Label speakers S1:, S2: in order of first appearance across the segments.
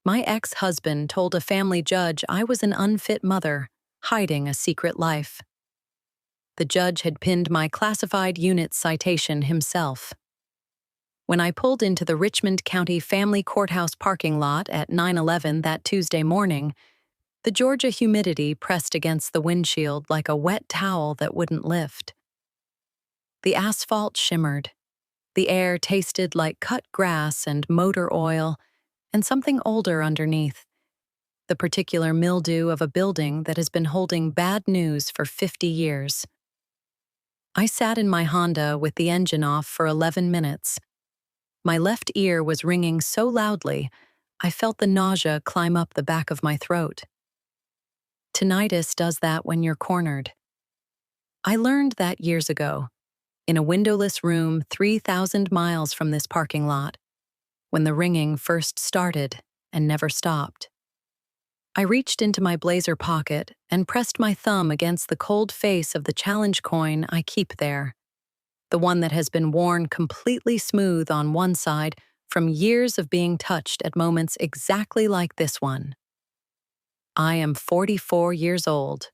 S1: My ex-husband told a family judge I was an unfit mother, hiding a secret life. The judge had pinned my classified unit citation himself. When I pulled into the Richmond County Family Courthouse parking lot at 9:11 that Tuesday morning, the Georgia humidity pressed against the windshield like a wet towel that wouldn't lift. The asphalt shimmered. The air tasted like cut grass and motor oil, and something older underneath, the particular mildew of a building that has been holding bad news for 50 years. I sat in my Honda with the engine off for 11 minutes. My left ear was ringing so loudly, I felt the nausea climb up the back of my throat. Tinnitus does that when you're cornered. I learned that years ago, in a windowless room 3,000 miles from this parking lot, when the ringing first started and never stopped. I reached into my blazer pocket and pressed my thumb against the cold face of the challenge coin I keep there, the one that has been worn completely smooth on one side from years of being touched at moments exactly like this one. I am 44 years old.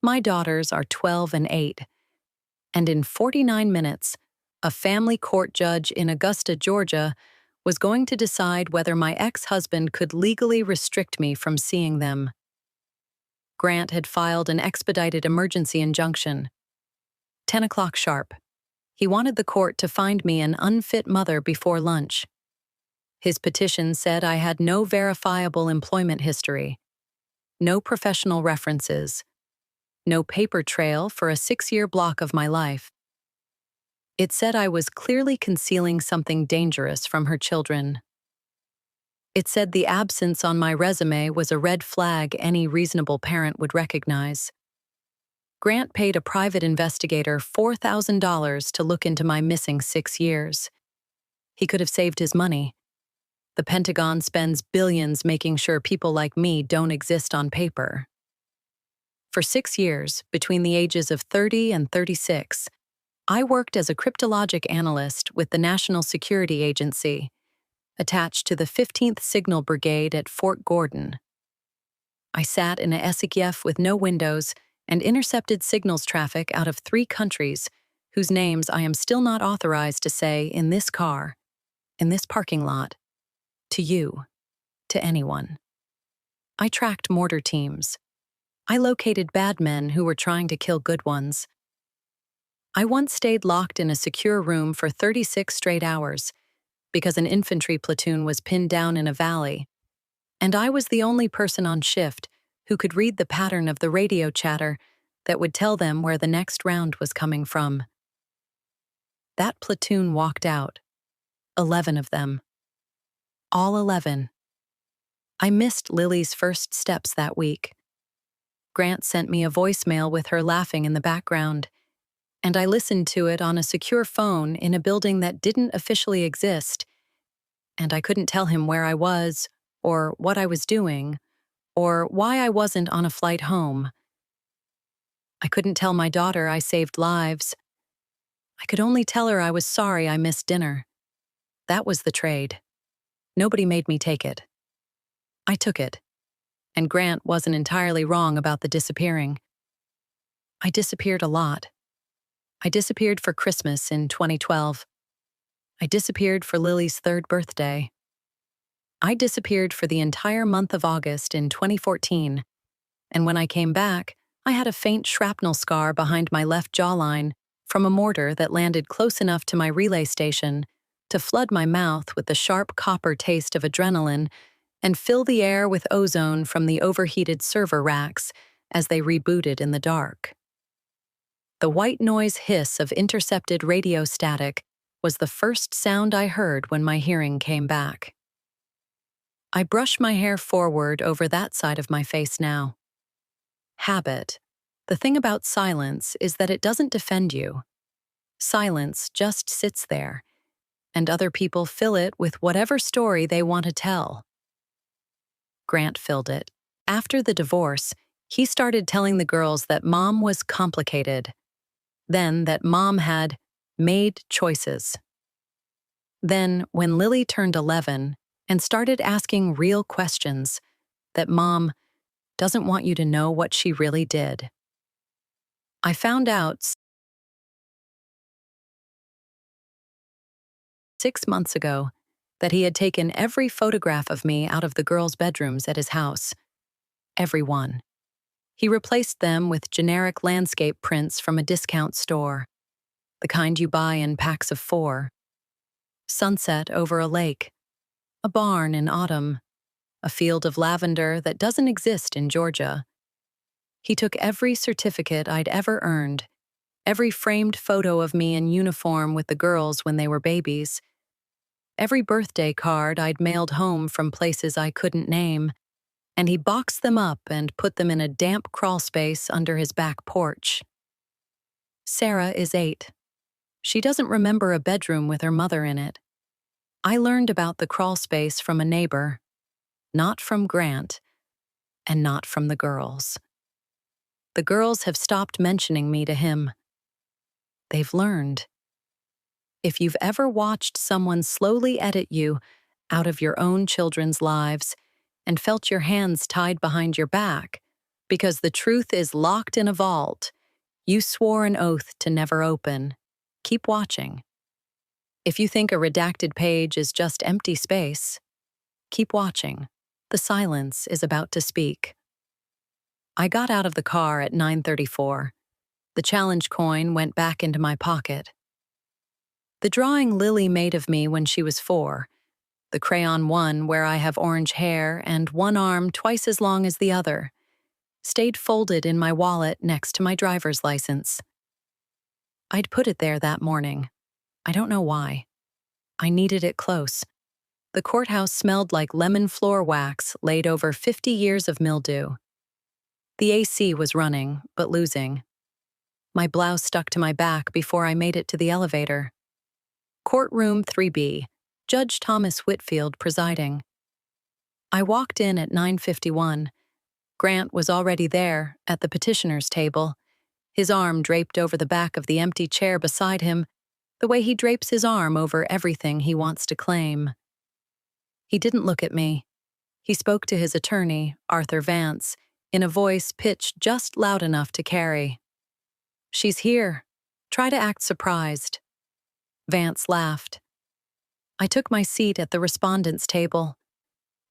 S1: My daughters are 12 and 8. And in 49 minutes, a family court judge in Augusta, Georgia, was going to decide whether my ex-husband could legally restrict me from seeing them. Grant had filed an expedited emergency injunction. 10 o'clock sharp. He wanted the court to find me an unfit mother before lunch. His petition said I had no verifiable employment history, no professional references, no paper trail for a 6-year block of my life. It said I was clearly concealing something dangerous from her children. It said the absence on my resume was a red flag any reasonable parent would recognize. Grant paid a private investigator $4,000 to look into my missing 6 years. He could have saved his money. The Pentagon spends billions making sure people like me don't exist on paper. For 6 years, between the ages of 30 and 36, I worked as a cryptologic analyst with the National Security Agency, attached to the 15th Signal Brigade at Fort Gordon. I sat in a SEKF with no windows and intercepted signals traffic out of 3 countries whose names I am still not authorized to say in this car, in this parking lot, to you, to anyone. I tracked mortar teams. I located bad men who were trying to kill good ones. I once stayed locked in a secure room for 36 straight hours because an infantry platoon was pinned down in a valley, and I was the only person on shift who could read the pattern of the radio chatter that would tell them where the next round was coming from. That platoon walked out, 11 of them. All 11. I missed Lily's first steps that week. Grant sent me a voicemail with her laughing in the background, and I listened to it on a secure phone in a building that didn't officially exist, and I couldn't tell him where I was, or what I was doing, or why I wasn't on a flight home. I couldn't tell my daughter I saved lives. I could only tell her I was sorry I missed dinner. That was the trade. Nobody made me take it. I took it, and Grant wasn't entirely wrong about the disappearing. I disappeared a lot. I disappeared for Christmas in 2012. I disappeared for Lily's 3rd birthday. I disappeared for the entire month of August in 2014, and when I came back, I had a faint shrapnel scar behind my left jawline from a mortar that landed close enough to my relay station to flood my mouth with the sharp copper taste of adrenaline and fill the air with ozone from the overheated server racks as they rebooted in the dark. The white noise hiss of intercepted radio static was the first sound I heard when my hearing came back. I brush my hair forward over that side of my face now. Habit. The thing about silence is that it doesn't defend you. Silence just sits there, and other people fill it with whatever story they want to tell. Grant filled it. After the divorce, he started telling the girls that Mom was complicated, then that Mom had made choices. Then, when Lily turned 11 and started asking real questions that Mom doesn't want you to know what she really did. I found out 6 months ago that he had taken every photograph of me out of the girls' bedrooms at his house. Every one. He replaced them with generic landscape prints from a discount store, the kind you buy in packs of 4. Sunset over a lake, a barn in autumn, a field of lavender that doesn't exist in Georgia. He took every certificate I'd ever earned, every framed photo of me in uniform with the girls when they were babies, every birthday card I'd mailed home from places I couldn't name, and he boxed them up and put them in a damp crawlspace under his back porch. Sarah is 8. She doesn't remember a bedroom with her mother in it. I learned about the crawlspace from a neighbor, not from Grant, and not from the girls. The girls have stopped mentioning me to him. They've learned. If you've ever watched someone slowly edit you out of your own children's lives and felt your hands tied behind your back because the truth is locked in a vault you swore an oath to never open, keep watching. If you think a redacted page is just empty space, keep watching. The silence is about to speak. I got out of the car at 9:34. The challenge coin went back into my pocket. The drawing Lily made of me when she was 4, the crayon one where I have orange hair and one arm twice as long as the other, stayed folded in my wallet next to my driver's license. I'd put it there that morning. I don't know why. I needed it close. The courthouse smelled like lemon floor wax laid over 50 years of mildew. The AC was running, but losing. My blouse stuck to my back before I made it to the elevator. Courtroom 3B, Judge Thomas Whitfield presiding. I walked in at 9:51. Grant was already there, at the petitioner's table, his arm draped over the back of the empty chair beside him, the way he drapes his arm over everything he wants to claim. He didn't look at me. He spoke to his attorney, Arthur Vance, in a voice pitched just loud enough to carry. "She's here. Try to act surprised." Vance laughed. I took my seat at the respondent's table.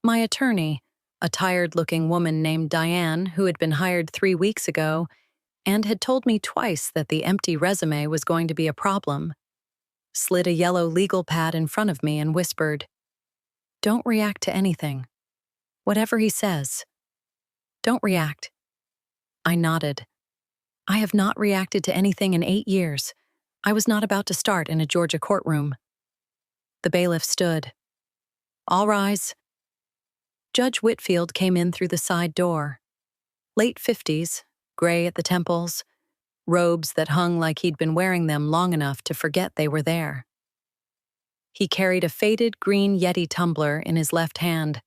S1: My attorney, a tired-looking woman named Diane who had been hired 3 weeks ago and had told me twice that the empty resume was going to be a problem, slid a yellow legal pad in front of me and whispered, "Don't react to anything. Whatever he says. Don't react." I nodded. I have not reacted to anything in 8 years. I was not about to start in a Georgia courtroom. The bailiff stood. "All rise." Judge Whitfield came in through the side door. Late 50s, gray at the temples, robes that hung like he'd been wearing them long enough to forget they were there. He carried a faded green Yeti tumbler in his left hand,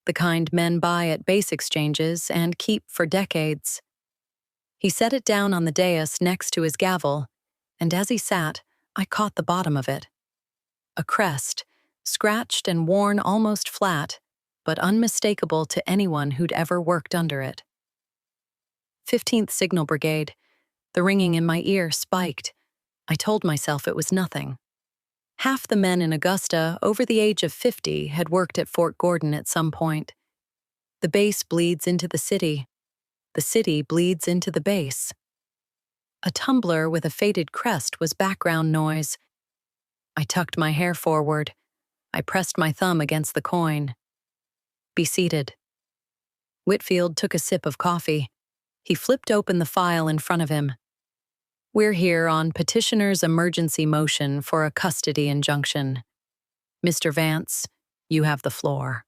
S1: the kind men buy at base exchanges and keep for decades. He set it down on the dais next to his gavel, and as he sat, I caught the bottom of it. A crest, scratched and worn almost flat, but unmistakable to anyone who'd ever worked under it. 15th Signal Brigade. The ringing in my ear spiked. I told myself it was nothing. Half the men in Augusta, over the age of 50, had worked at Fort Gordon at some point. The base bleeds into the city. The city bleeds into the base. A tumbler with a faded crest was background noise. I tucked my hair forward. I pressed my thumb against the coin. "Be seated." Whitfield took a sip of coffee. He flipped open the file in front of him. "We're here on petitioner's emergency motion for a custody injunction. Mr. Vance, you have the floor."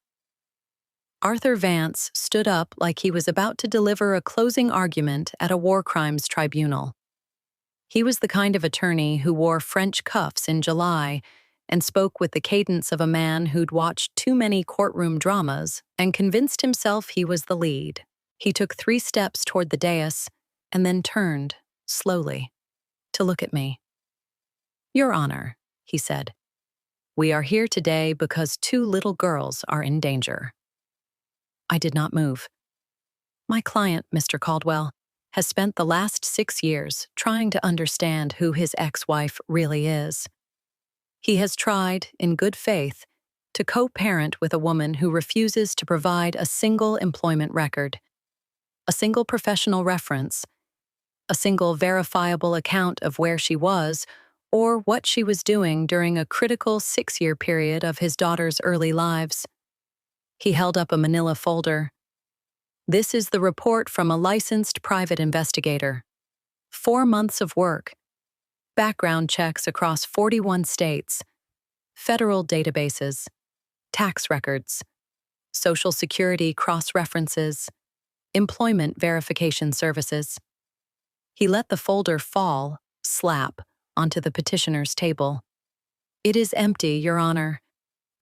S1: Arthur Vance stood up like he was about to deliver a closing argument at a war crimes tribunal. He was the kind of attorney who wore French cuffs in July and spoke with the cadence of a man who'd watched too many courtroom dramas and convinced himself he was the lead. He took 3 steps toward the dais and then turned, slowly, to look at me. "Your Honor," he said, We are here today because two little girls are in danger. I did not move. My client, Mr. Caldwell, has spent the last 6 years trying to understand who his ex-wife really is. He has tried, in good faith, to co-parent with a woman who refuses to provide a single employment record, a single professional reference, a single verifiable account of where she was or what she was doing during a critical 6-year period of his daughter's early lives. He held up a manila folder. This is the report from a licensed private investigator. 4 months of work, background checks across 41 states, federal databases, tax records, Social Security cross-references, employment verification services. He let the folder fall, slap, onto the petitioner's table. It is empty, Your Honor.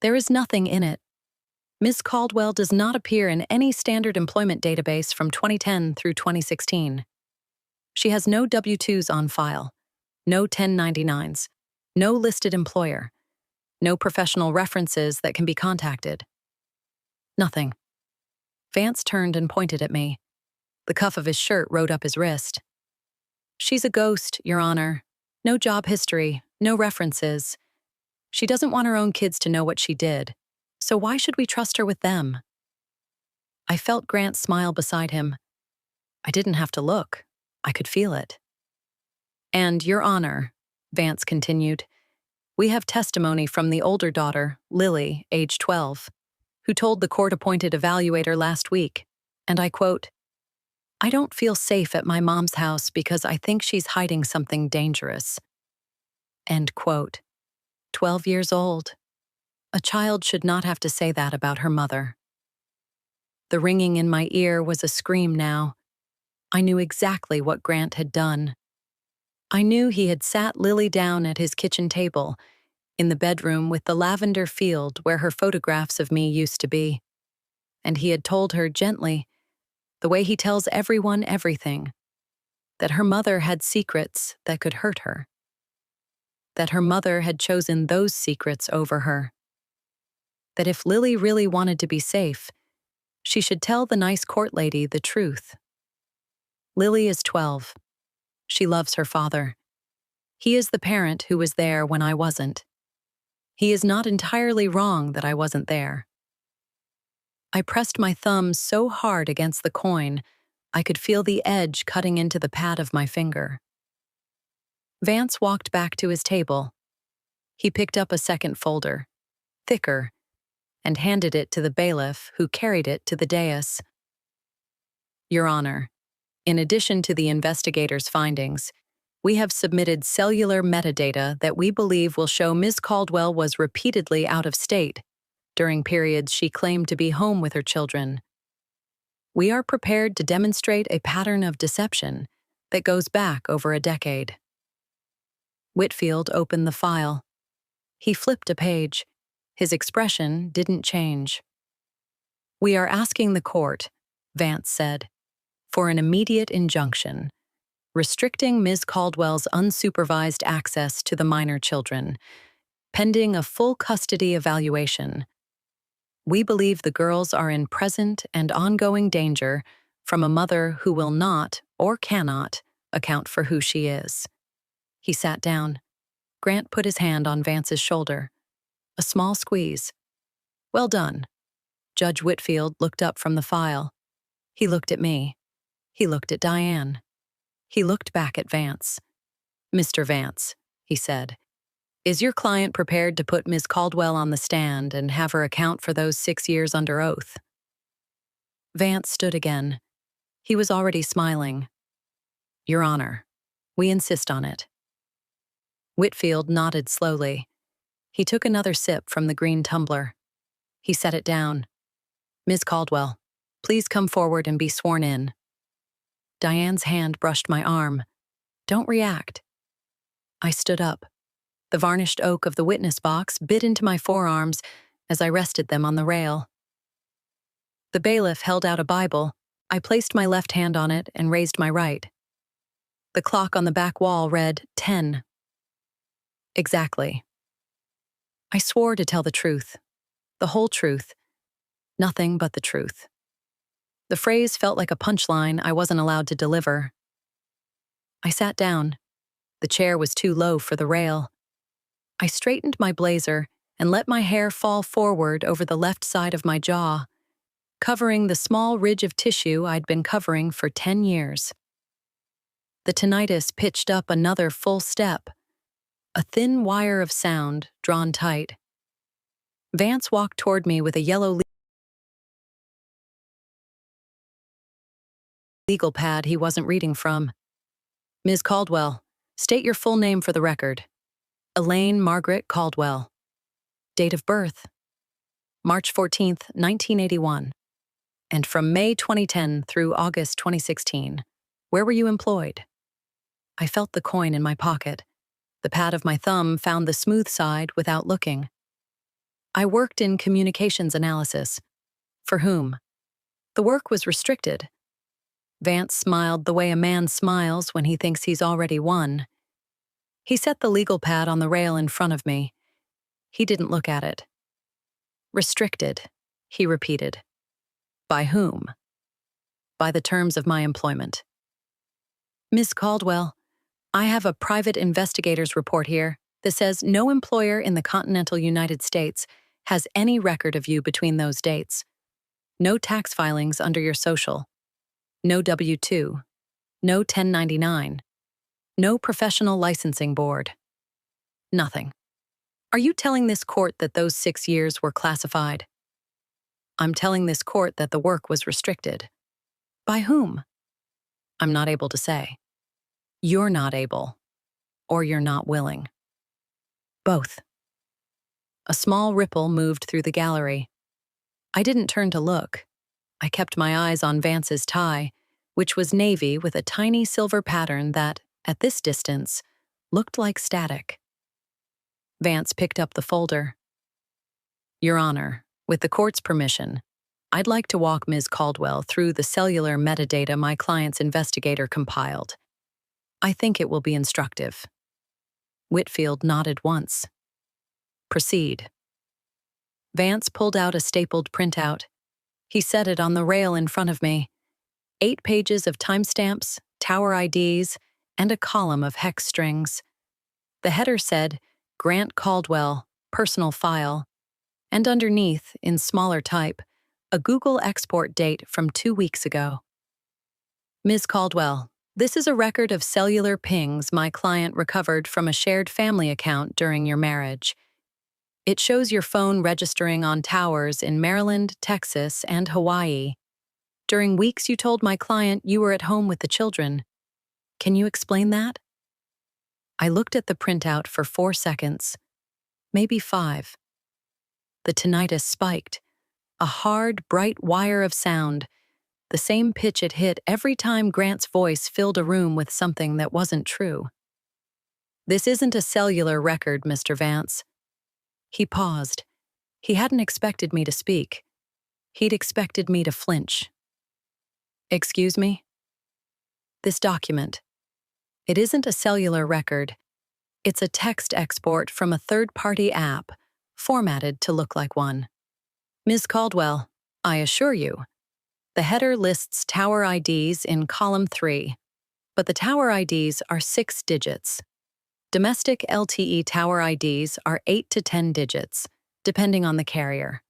S1: There is nothing in it. Ms. Caldwell does not appear in any standard employment database from 2010 through 2016. She has no W-2s on file, no 1099s, no listed employer, no professional references that can be contacted. Nothing. Vance turned and pointed at me. The cuff of his shirt rode up his wrist. She's a ghost, Your Honor. No job history, no references. She doesn't want her own kids to know what she did, so why should we trust her with them? I felt Grant smile beside him. I didn't have to look. I could feel it. And, Your Honor, Vance continued, we have testimony from the older daughter, Lily, age 12, who told the court-appointed evaluator last week, and I quote, I don't feel safe at my mom's house because I think she's hiding something dangerous. End quote. 12 years old. A child should not have to say that about her mother. The ringing in my ear was a scream now. I knew exactly what Grant had done. I knew he had sat Lily down at his kitchen table, in the bedroom with the lavender field where her photographs of me used to be. And he had told her gently, the way he tells everyone everything, that her mother had secrets that could hurt her. That her mother had chosen those secrets over her. That if Lily really wanted to be safe, she should tell the nice court lady the truth. Lily is 12. She loves her father. He is the parent who was there when I wasn't. He is not entirely wrong that I wasn't there. I pressed my thumb so hard against the coin, I could feel the edge cutting into the pad of my finger. Vance walked back to his table. He picked up a second folder, thicker, and handed it to the bailiff, who carried it to the dais. Your Honor, in addition to the investigator's findings, we have submitted cellular metadata that we believe will show Ms. Caldwell was repeatedly out of state during periods she claimed to be home with her children. We are prepared to demonstrate a pattern of deception that goes back over a decade. Whitfield opened the file. He flipped a page. His expression didn't change. We are asking the court, Vance said, for an immediate injunction, restricting Ms. Caldwell's unsupervised access to the minor children, pending a full custody evaluation. We believe the girls are in present and ongoing danger from a mother who will not, or cannot, account for who she is. He sat down. Grant put his hand on Vance's shoulder. A small squeeze. Well done. Judge Whitfield looked up from the file. He looked at me. He looked at Diane. He looked back at Vance. Mr. Vance, he said, is your client prepared to put Ms. Caldwell on the stand and have her account for those 6 years under oath? Vance stood again. He was already smiling. Your Honor, we insist on it. Whitfield nodded slowly. He took another sip from the green tumbler. He set it down. Ms. Caldwell, please come forward and be sworn in. Diane's hand brushed my arm. Don't react. I stood up. The varnished oak of the witness box bit into my forearms as I rested them on the rail. The bailiff held out a Bible. I placed my left hand on it and raised my right. The clock on the back wall read 10. Exactly. I swore to tell the truth, the whole truth, nothing but the truth. The phrase felt like a punchline I wasn't allowed to deliver. I sat down. The chair was too low for the rail. I straightened my blazer and let my hair fall forward over the left side of my jaw, covering the small ridge of tissue I'd been covering for 10 years. The tinnitus pitched up another full step, a thin wire of sound drawn tight. Vance walked toward me with a yellow legal pad he wasn't reading from. Ms. Caldwell, state your full name for the record. Elaine Margaret Caldwell. Date of birth, March 14th, 1981. And from May 2010 through August 2016, where were you employed? I felt the coin in my pocket. The pad of my thumb found the smooth side without looking. I worked in communications analysis. For whom? The work was restricted. Vance smiled the way a man smiles when he thinks he's already won. He set the legal pad on the rail in front of me. He didn't look at it. Restricted, he repeated. By whom? By the terms of my employment. Miss Caldwell, I have a private investigator's report here that says no employer in the continental United States has any record of you between those dates. No tax filings under your social. No W-2. No 1099. No professional licensing board. Nothing. Are you telling this court that those 6 years were classified? I'm telling this court that the work was restricted. By whom? I'm not able to say. You're not able. Or you're not willing. Both. A small ripple moved through the gallery. I didn't turn to look. I kept my eyes on Vance's tie, which was navy with a tiny silver pattern that, at this distance, looked like static. Vance picked up the folder. Your Honor, with the court's permission, I'd like to walk Ms. Caldwell through the cellular metadata my client's investigator compiled. I think it will be instructive. Whitfield nodded once. Proceed. Vance pulled out a stapled printout. He set it on the rail in front of me. 8 pages of timestamps, tower IDs, and a column of hex strings. The header said, Grant Caldwell, personal file, and underneath, in smaller type, a Google export date from 2 weeks ago. Ms. Caldwell, this is a record of cellular pings my client recovered from a shared family account during your marriage. It shows your phone registering on towers in Maryland, Texas, and Hawaii. During weeks you told my client you were at home with the children. Can you explain that? I looked at the printout for 4 seconds, maybe 5. The tinnitus spiked, a hard, bright wire of sound, the same pitch it hit every time Grant's voice filled a room with something that wasn't true. This isn't a cellular record, Mr. Vance. He paused. He hadn't expected me to speak. He'd expected me to flinch. Excuse me? This document. It isn't a cellular record. It's a text export from a third-party app, formatted to look like one. Ms. Caldwell, I assure you, the header lists tower IDs in column 3, but the tower IDs are 6 digits. Domestic LTE tower IDs are 8 to 10 digits, depending on the carrier.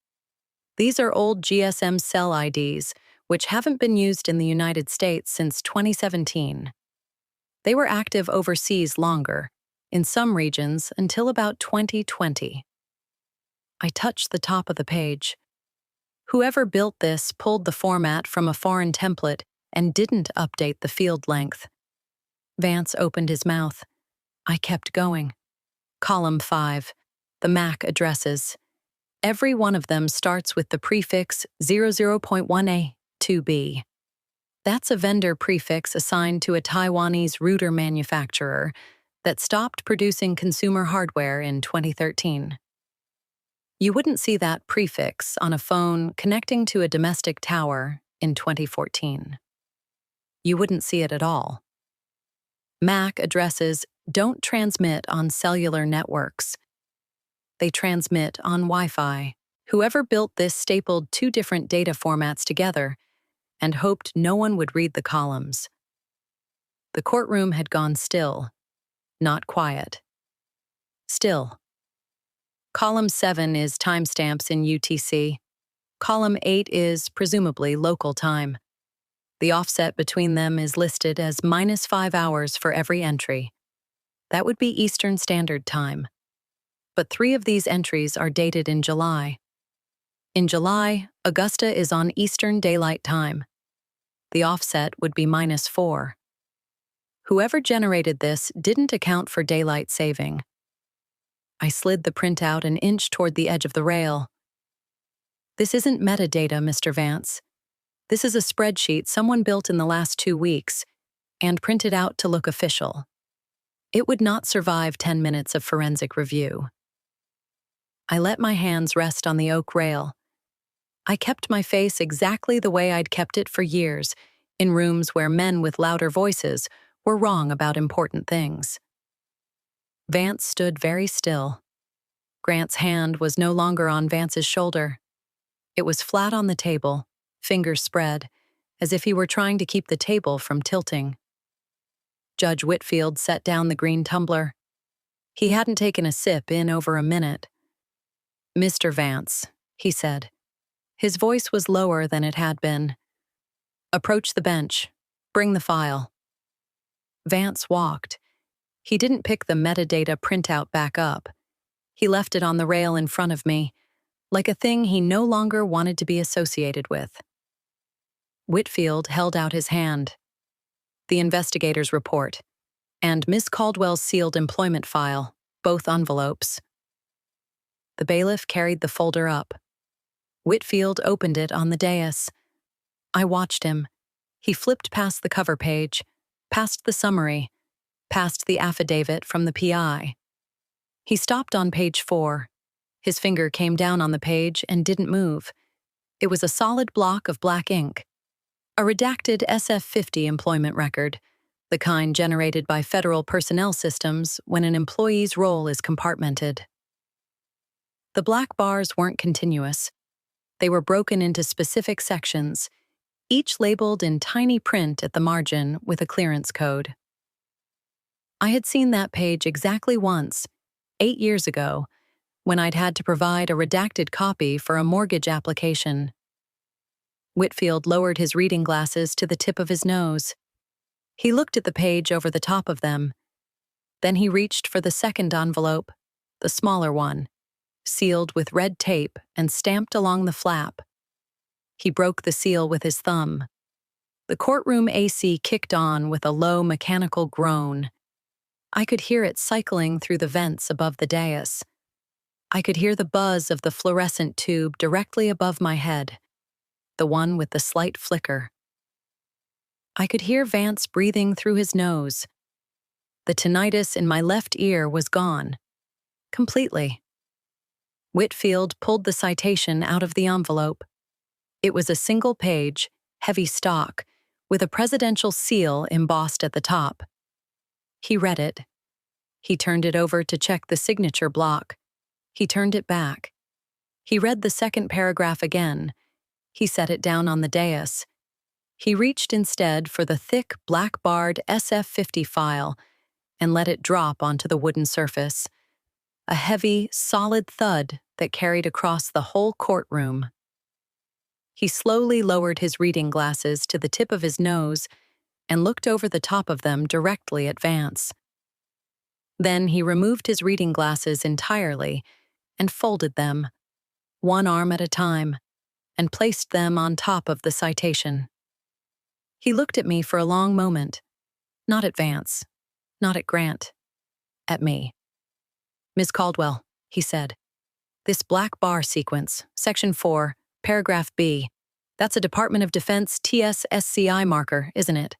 S1: These are old GSM cell IDs, which haven't been used in the United States since 2017. They were active overseas longer, in some regions until about 2020. I touched the top of the page. Whoever built this pulled the format from a foreign template and didn't update the field length. Vance opened his mouth. I kept going. Column 5, the MAC addresses. Every one of them starts with the prefix 00.1A, 2B. That's a vendor prefix assigned to a Taiwanese router manufacturer that stopped producing consumer hardware in 2013. You wouldn't see that prefix on a phone connecting to a domestic tower in 2014. You wouldn't see it at all. MAC addresses don't transmit on cellular networks. they transmit on Wi-Fi. Whoever built this stapled two different data formats together and hoped no one would read the columns. The courtroom had gone still, not quiet. Still. Column 7 is timestamps in UTC. Column 8 is, presumably, local time. The offset between them is listed as -5 hours for every entry. That would be Eastern Standard Time. But 3 of these entries are dated in July. In July, Augusta is on Eastern Daylight Time. The offset would be -4. Whoever generated this didn't account for daylight saving. I slid the printout an inch toward the edge of the rail. This isn't metadata, Mr. Vance. This is a spreadsheet someone built in the last 2 weeks and printed out to look official. It would not survive 10 minutes of forensic review. I let my hands rest on the oak rail. I kept my face exactly the way I'd kept it for years, in rooms where men with louder voices were wrong about important things. Vance stood very still. Grant's hand was no longer on Vance's shoulder. It was flat on the table, fingers spread, as if he were trying to keep the table from tilting. Judge Whitfield set down the green tumbler. He hadn't taken a sip in over a minute. "Mr. Vance," he said. His voice was lower than it had been. "Approach the bench. Bring the file." Vance walked. He didn't pick the metadata printout back up. He left it on the rail in front of me, like a thing he no longer wanted to be associated with. Whitfield held out his hand. The investigator's report, and Miss Caldwell's sealed employment file, both envelopes. The bailiff carried the folder up. Whitfield opened it on the dais. I watched him. He flipped past the cover page, past the summary, past the affidavit from the PI. He stopped on page 4. His finger came down on the page and didn't move. It was a solid block of black ink. A redacted SF-50 employment record, the kind generated by federal personnel systems when an employee's role is compartmented. The black bars weren't continuous. They were broken into specific sections, each labeled in tiny print at the margin with a clearance code. I had seen that page exactly once, 8 years ago, when I'd had to provide a redacted copy for a mortgage application. Whitfield lowered his reading glasses to the tip of his nose. He looked at the page over the top of them. Then he reached for the second envelope, the smaller one, sealed with red tape and stamped along the flap. He broke the seal with his thumb. The courtroom AC kicked on with a low mechanical groan. I could hear it cycling through the vents above the dais. I could hear the buzz of the fluorescent tube directly above my head, the one with the slight flicker. I could hear Vance breathing through his nose. The tinnitus in my left ear was gone, completely. Whitfield pulled the citation out of the envelope. It was a single page, heavy stock, with a presidential seal embossed at the top. He read it. He turned it over to check the signature block. He turned it back. He read the second paragraph again. He set it down on the dais. He reached instead for the thick, black-barred SF-50 file and let it drop onto the wooden surface. A heavy, solid thud that carried across the whole courtroom. He slowly lowered his reading glasses to the tip of his nose and looked over the top of them directly at Vance. Then he removed his reading glasses entirely and folded them, one arm at a time, and placed them on top of the citation. He looked at me for a long moment, not at Vance, not at Grant, at me. "Miss Caldwell," he said, "this black bar sequence, Section 4, Paragraph B, that's a Department of Defense TSSCI marker, isn't it?"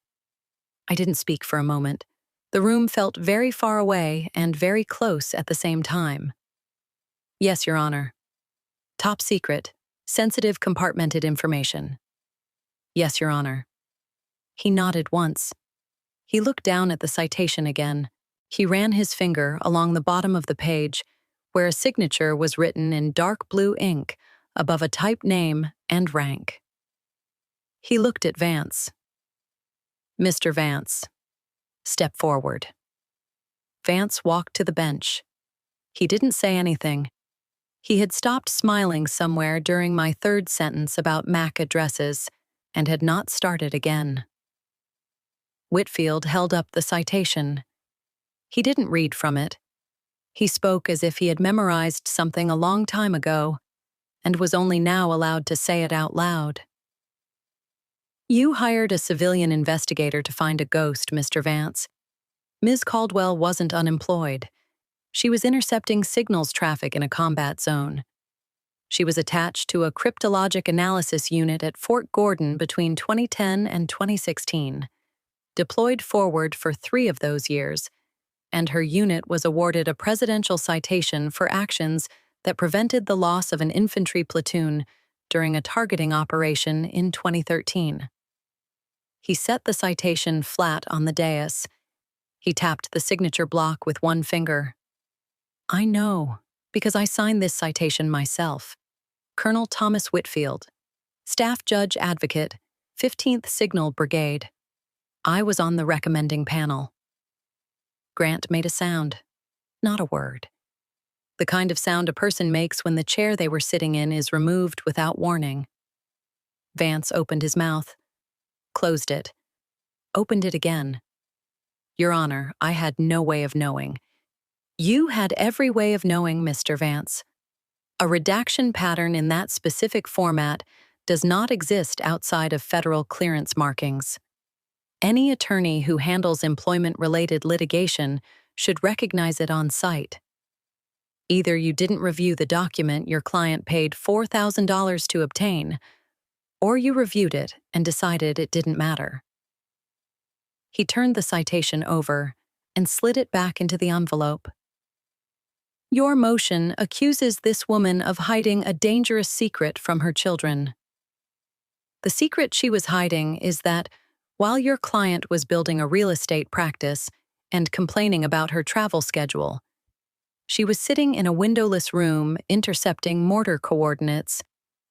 S1: I didn't speak for a moment. The room felt very far away and very close at the same time. "Yes, Your Honor. Top secret, sensitive compartmented information." "Yes, Your Honor." He nodded once. He looked down at the citation again. He ran his finger along the bottom of the page, where a signature was written in dark blue ink above a typed name and rank. He looked at Vance. "Mr. Vance, step forward." Vance walked to the bench. He didn't say anything. He had stopped smiling somewhere during my third sentence about MAC addresses and had not started again. Whitfield held up the citation. He didn't read from it. He spoke as if he had memorized something a long time ago and was only now allowed to say it out loud. "You hired a civilian investigator to find a ghost, Mr. Vance. Ms. Caldwell wasn't unemployed. She was intercepting signals traffic in a combat zone. She was attached to a cryptologic analysis unit at Fort Gordon between 2010 and 2016, deployed forward for 3 of those years, and her unit was awarded a presidential citation for actions that prevented the loss of an infantry platoon during a targeting operation in 2013. He set the citation flat on the dais. He tapped the signature block with one finger. "I know, because I signed this citation myself. Colonel Thomas Whitfield, Staff Judge Advocate, 15th Signal Brigade. I was on the recommending panel." Grant made a sound, not a word. The kind of sound a person makes when the chair they were sitting in is removed without warning. Vance opened his mouth, closed it, opened it again. "Your Honor, I had no way of knowing." "You had every way of knowing, Mr. Vance. A redaction pattern in that specific format does not exist outside of federal clearance markings. Any attorney who handles employment-related litigation should recognize it on sight. Either you didn't review the document your client paid $4,000 to obtain, or you reviewed it and decided it didn't matter." He turned the citation over and slid it back into the envelope. "Your motion accuses this woman of hiding a dangerous secret from her children. The secret she was hiding is that, while your client was building a real estate practice and complaining about her travel schedule, she was sitting in a windowless room intercepting mortar coordinates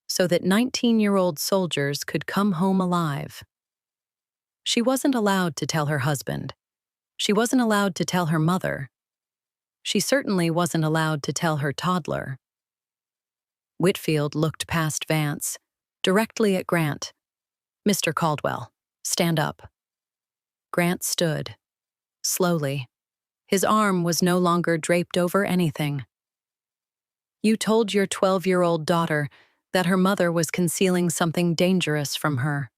S1: so that 19-year-old soldiers could come home alive. She wasn't allowed to tell her husband. She wasn't allowed to tell her mother. She certainly wasn't allowed to tell her toddler." Whitfield looked past Vance, directly at Grant. "Mr. Caldwell, stand up." Grant stood, slowly. His arm was no longer draped over anything. "You told your 12-year-old daughter that her mother was concealing something dangerous from her.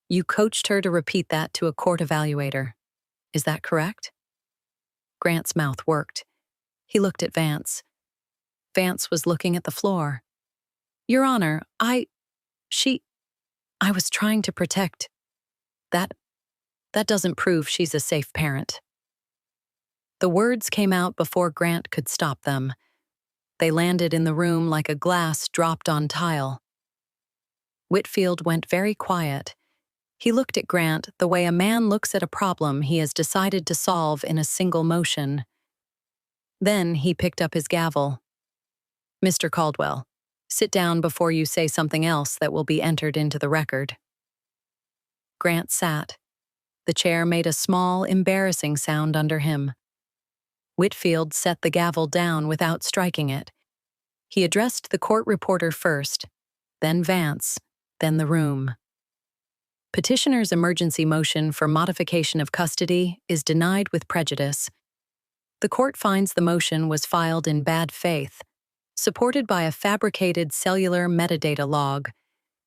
S1: You coached her to repeat that to a court evaluator. Is that correct?" Grant's mouth worked. He looked at Vance. Vance was looking at the floor. "Your Honor, I was trying to protect. That doesn't prove she's a safe parent." The words came out before Grant could stop them. They landed in the room like a glass dropped on tile. Whitfield went very quiet. He looked at Grant the way a man looks at a problem he has decided to solve in a single motion. Then he picked up his gavel. "Mr. Caldwell, sit down before you say something else that will be entered into the record." Grant sat. The chair made a small, embarrassing sound under him. Whitfield set the gavel down without striking it. He addressed the court reporter first, then Vance, then the room. "Petitioner's emergency motion for modification of custody is denied with prejudice. The court finds the motion was filed in bad faith, supported by a fabricated cellular metadata log,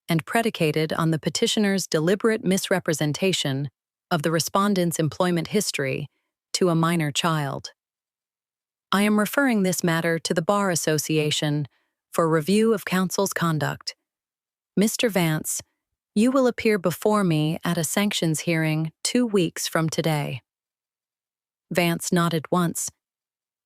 S1: and predicated on the petitioner's deliberate misrepresentation of the respondent's employment history to a minor child. I am referring this matter to the Bar Association for review of counsel's conduct. Mr. Vance, you will appear before me at a sanctions hearing 2 weeks from today." Vance nodded once.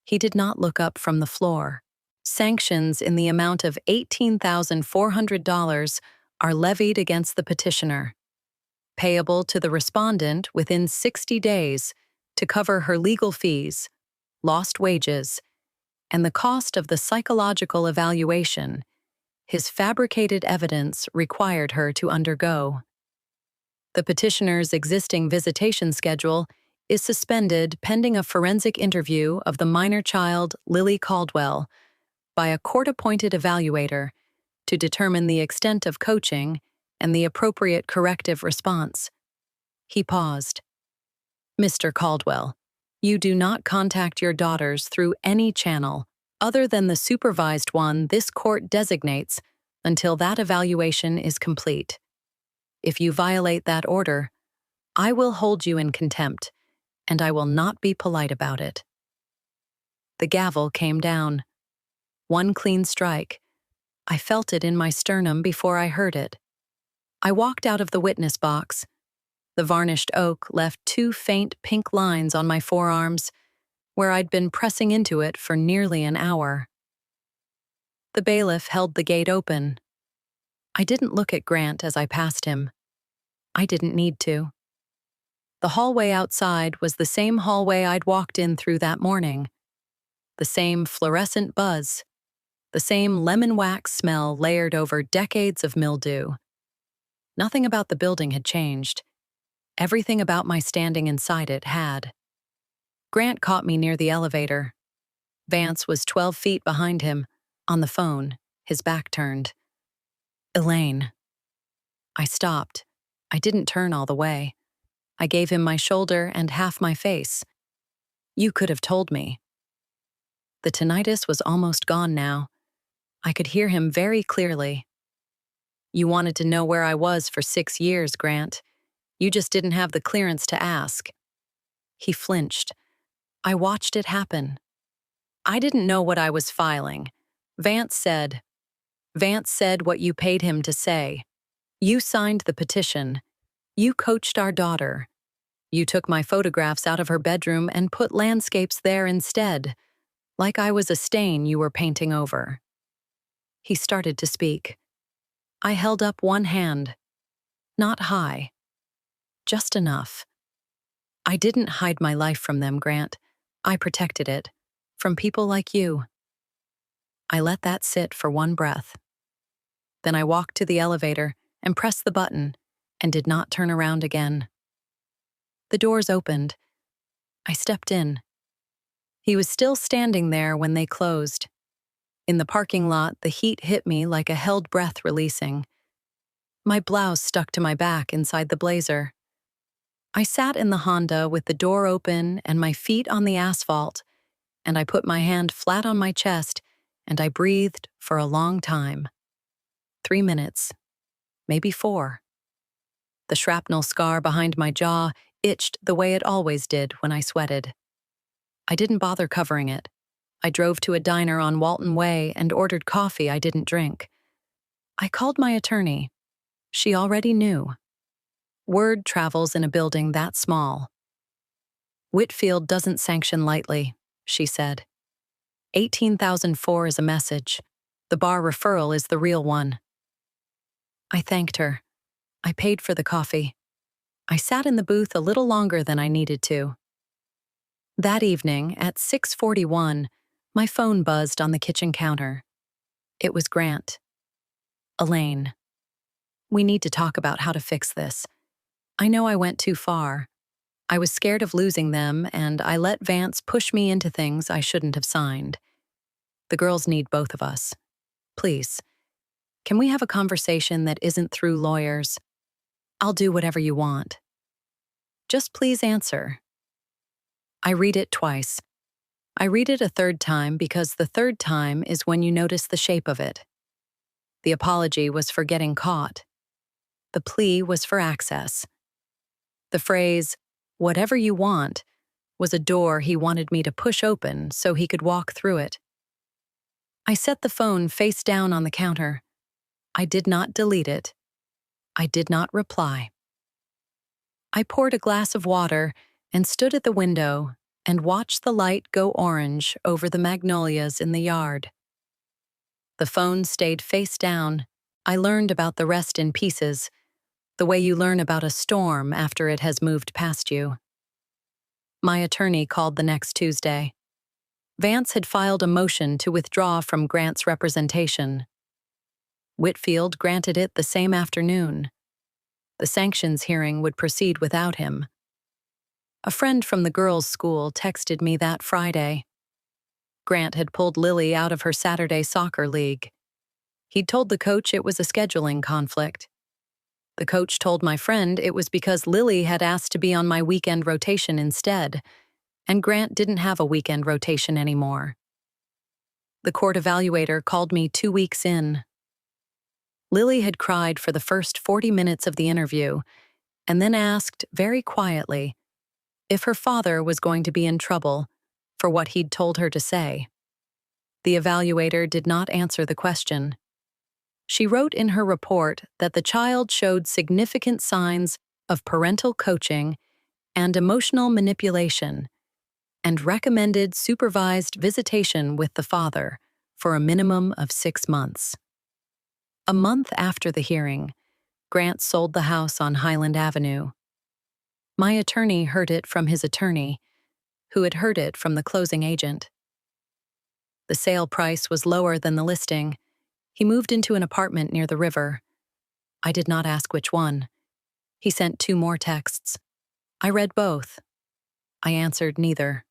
S1: He did not look up from the floor. "Sanctions in the amount of $18,400 are levied against the petitioner, payable to the respondent within 60 days to cover her legal fees, lost wages, and the cost of the psychological evaluation his fabricated evidence required her to undergo. The petitioner's existing visitation schedule is suspended pending a forensic interview of the minor child Lily Caldwell by a court-appointed evaluator to determine the extent of coaching and the appropriate corrective response. He paused. Mr. Caldwell, you do not contact your daughters through any channel other than the supervised one this court designates until that evaluation is complete. If you violate that order, I will hold you in contempt, and I will not be polite about it. The gavel came down. One clean strike. I felt it in my sternum before I heard it. I walked out of the witness box. The varnished oak left 2 faint pink lines on my forearms, where I'd been pressing into it for nearly an hour. The bailiff held the gate open. I didn't look at Grant as I passed him. I didn't need to. The hallway outside was the same hallway I'd walked in through that morning. The same fluorescent buzz. The same lemon wax smell layered over decades of mildew. Nothing about the building had changed. Everything about my standing inside it had. Grant caught me near the elevator. Vance was 12 feet behind him, on the phone, his back turned. Elaine. I stopped. I didn't turn all the way. I gave him my shoulder and half my face. You could have told me. The tinnitus was almost gone now. I could hear him very clearly. You wanted to know where I was for 6 years, Grant. You just didn't have the clearance to ask. He flinched. I watched it happen. I didn't know what I was filing. Vance said what you paid him to say. You signed the petition. You coached our daughter. You took my photographs out of her bedroom and put landscapes there instead, like I was a stain you were painting over. He started to speak. I held up one hand. Not high. Just enough. I didn't hide my life from them, Grant. I protected it. From people like you. I let that sit for one breath. Then I walked to the elevator and pressed the button and did not turn around again. The doors opened. I stepped in. He was still standing there when they closed. In the parking lot, the heat hit me like a held breath releasing. My blouse stuck to my back inside the blazer. I sat in the Honda with the door open and my feet on the asphalt, and I put my hand flat on my chest and I breathed for a long time. 3 minutes, maybe 4. The shrapnel scar behind my jaw itched the way it always did when I sweated. I didn't bother covering it. I drove to a diner on Walton Way and ordered coffee I didn't drink. I called my attorney. She already knew. Word travels in a building that small. Whitfield doesn't sanction lightly, she said. 18,004 is a message. The bar referral is the real one. I thanked her. I paid for the coffee. I sat in the booth a little longer than I needed to. That evening, at 6:41, my phone buzzed on the kitchen counter. It was Grant. Elaine. We need to talk about how to fix this. I know I went too far. I was scared of losing them, and I let Vance push me into things I shouldn't have signed. The girls need both of us. Please, can we have a conversation that isn't through lawyers? I'll do whatever you want. Just please answer. I read it twice. I read it a third time because the third time is when you notice the shape of it. The apology was for getting caught. The plea was for access. The phrase, whatever you want, was a door he wanted me to push open so he could walk through it. I set the phone face down on the counter. I did not delete it. I did not reply. I poured a glass of water and stood at the window and watched the light go orange over the magnolias in the yard. The phone stayed face down. I learned about the rest in pieces, the way you learn about a storm after it has moved past you. My attorney called the next Tuesday. Vance had filed a motion to withdraw from Grant's representation. Whitfield granted it the same afternoon. The sanctions hearing would proceed without him. A friend from the girls' school texted me that Friday. Grant had pulled Lily out of her Saturday soccer league. He'd told the coach it was a scheduling conflict. The coach told my friend it was because Lily had asked to be on my weekend rotation instead, and Grant didn't have a weekend rotation anymore. The court evaluator called me 2 weeks in. Lily had cried for the first 40 minutes of the interview and then asked, very quietly, if her father was going to be in trouble for what he'd told her to say. The evaluator did not answer the question. She wrote in her report that the child showed significant signs of parental coaching and emotional manipulation, and recommended supervised visitation with the father for a minimum of 6 months. A month after the hearing, Grant sold the house on Highland Avenue. My attorney heard it from his attorney, who had heard it from the closing agent. The sale price was lower than the listing. He moved into an apartment near the river. I did not ask which one. He sent 2 more texts. I read both. I answered neither.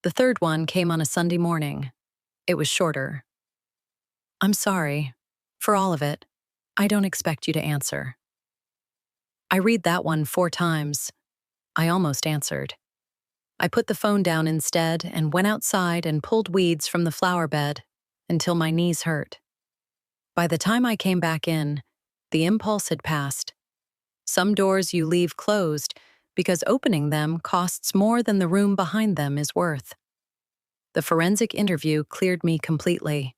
S1: The third one came on a Sunday morning. It was shorter. I'm sorry. For all of it, I don't expect you to answer. I read that one 4 times. I almost answered. I put the phone down instead and went outside and pulled weeds from the flower bed until my knees hurt. By the time I came back in, the impulse had passed. Some doors you leave closed because opening them costs more than the room behind them is worth. The forensic interview cleared me completely.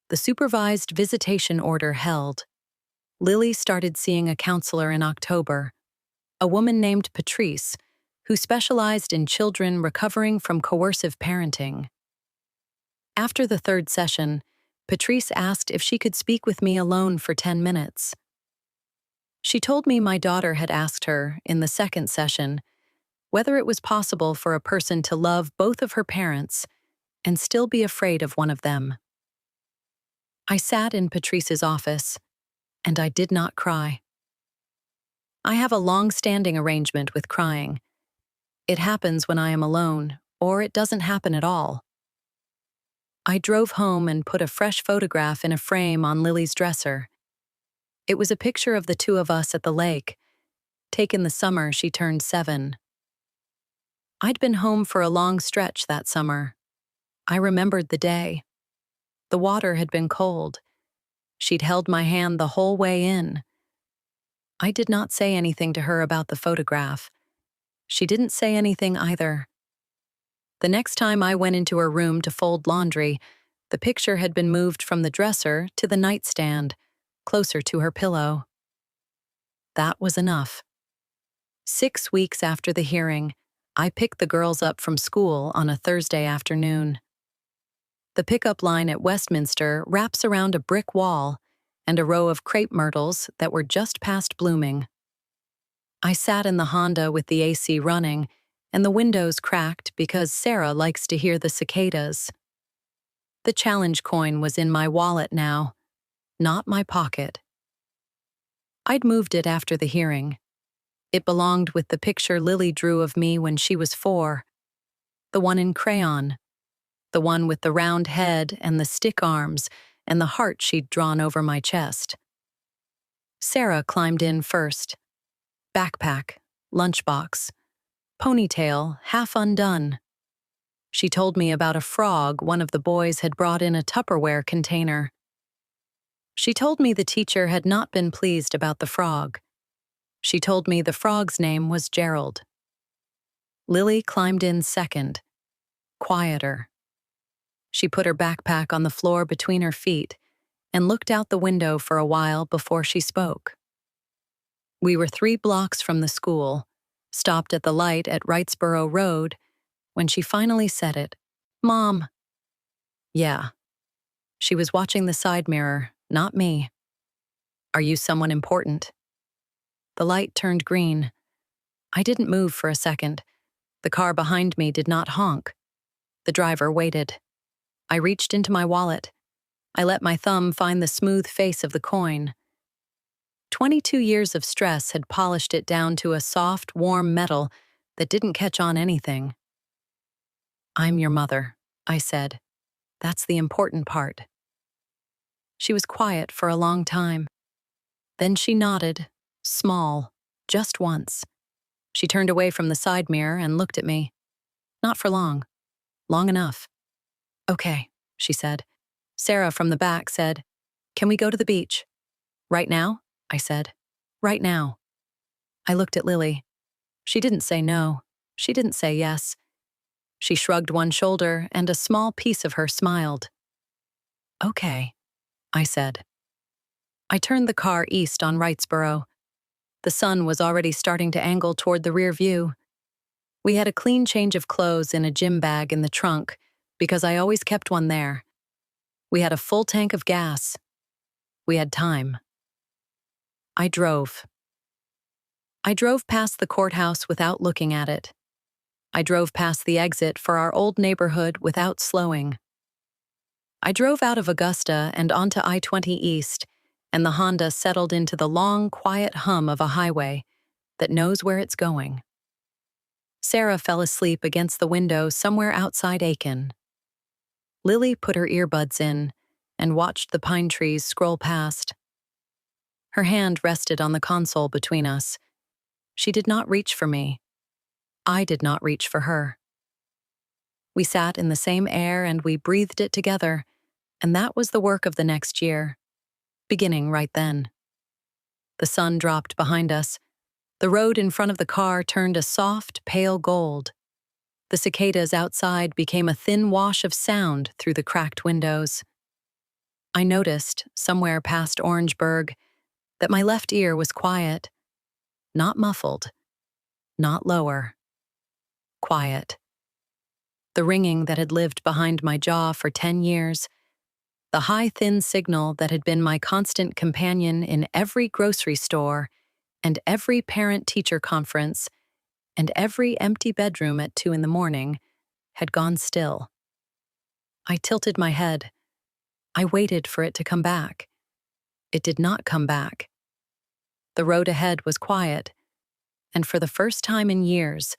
S1: The supervised visitation order held. Lily started seeing a counselor in October, a woman named Patrice, who specialized in children recovering from coercive parenting. After the 3rd session, Patrice asked if she could speak with me alone for 10 minutes. She told me my daughter had asked her, in the 2nd session, whether it was possible for a person to love both of her parents and still be afraid of one of them. I sat in Patrice's office, and I did not cry. I have a long-standing arrangement with crying. It happens when I am alone, or it doesn't happen at all. I drove home and put a fresh photograph in a frame on Lily's dresser. It was a picture of the 2 of us at the lake, taken the summer she turned 7. I'd been home for a long stretch that summer. I remembered the day. The water had been cold. She'd held my hand the whole way in. I did not say anything to her about the photograph. She didn't say anything either. The next time I went into her room to fold laundry, the picture had been moved from the dresser to the nightstand, closer to her pillow. That was enough. 6 weeks after the hearing, I picked the girls up from school on a Thursday afternoon. The pickup line at Westminster wraps around a brick wall and a row of crepe myrtles that were just past blooming. I sat in the Honda with the AC running and the windows cracked because Sarah likes to hear the cicadas. The challenge coin was in my wallet now, not my pocket. I'd moved it after the hearing. It belonged with the picture Lily drew of me when she was 4, the one in crayon, the one with the round head and the stick arms and the heart she'd drawn over my chest. Sarah climbed in first. Backpack, lunchbox, ponytail half undone. She told me about a frog one of the boys had brought in a Tupperware container. She told me the teacher had not been pleased about the frog. She told me the frog's name was Gerald. Lily climbed in second, quieter. She put her backpack on the floor between her feet and looked out the window for a while before she spoke. We were 3 blocks from the school, stopped at the light at Wrightsboro Road, when she finally said it. Mom. Yeah. She was watching the side mirror, not me. Are you someone important? The light turned green. I didn't move for a second. The car behind me did not honk. The driver waited. I reached into my wallet. I let my thumb find the smooth face of the coin. 22 years of stress had polished it down to a soft, warm metal that didn't catch on anything. "I'm your mother," I said. "That's the important part." She was quiet for a long time. Then she nodded, small, just once. She turned away from the side mirror and looked at me. Not for long. Long enough. "Okay," she said. Sarah from the back said, "Can we go to the beach?" "Right now?" I said. "Right now." I looked at Lily. She didn't say no. She didn't say yes. She shrugged one shoulder, and a small piece of her smiled. "Okay," I said. I turned the car east on Wrightsboro. The sun was already starting to angle toward the rear view. We had a clean change of clothes in a gym bag in the trunk, because I always kept one there. We had a full tank of gas. We had time. I drove. I drove past the courthouse without looking at it. I drove past the exit for our old neighborhood without slowing. I drove out of Augusta and onto I-20 East, and the Honda settled into the long, quiet hum of a highway that knows where it's going. Sarah fell asleep against the window somewhere outside Aiken. Lily put her earbuds in and watched the pine trees scroll past. Her hand rested on the console between us. She did not reach for me. I did not reach for her. We sat in the same air and we breathed it together, and that was the work of the next year, beginning right then. The sun dropped behind us. The road in front of the car turned a soft, pale gold. The cicadas outside became a thin wash of sound through the cracked windows. I noticed, somewhere past Orangeburg, that my left ear was quiet, not muffled, not lower. Quiet. The ringing that had lived behind my jaw for 10 years, the high, thin signal that had been my constant companion in every grocery store and every parent-teacher conference and every empty bedroom at 2 a.m, had gone still. I tilted my head. I waited for it to come back. It did not come back. The road ahead was quiet, and for the first time in years,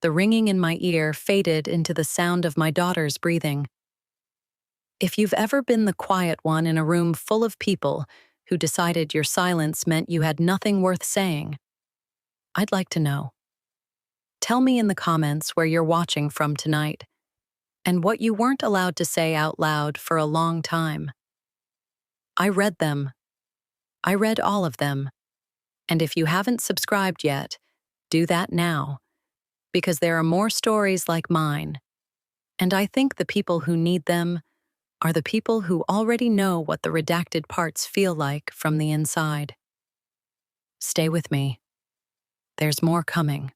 S1: the ringing in my ear faded into the sound of my daughter's breathing. If you've ever been the quiet one in a room full of people who decided your silence meant you had nothing worth saying, I'd like to know. Tell me in the comments where you're watching from tonight, and what you weren't allowed to say out loud for a long time. I read them. I read all of them. And if you haven't subscribed yet, do that now, because there are more stories like mine. And I think the people who need them are the people who already know what the redacted parts feel like from the inside. Stay with me. There's more coming.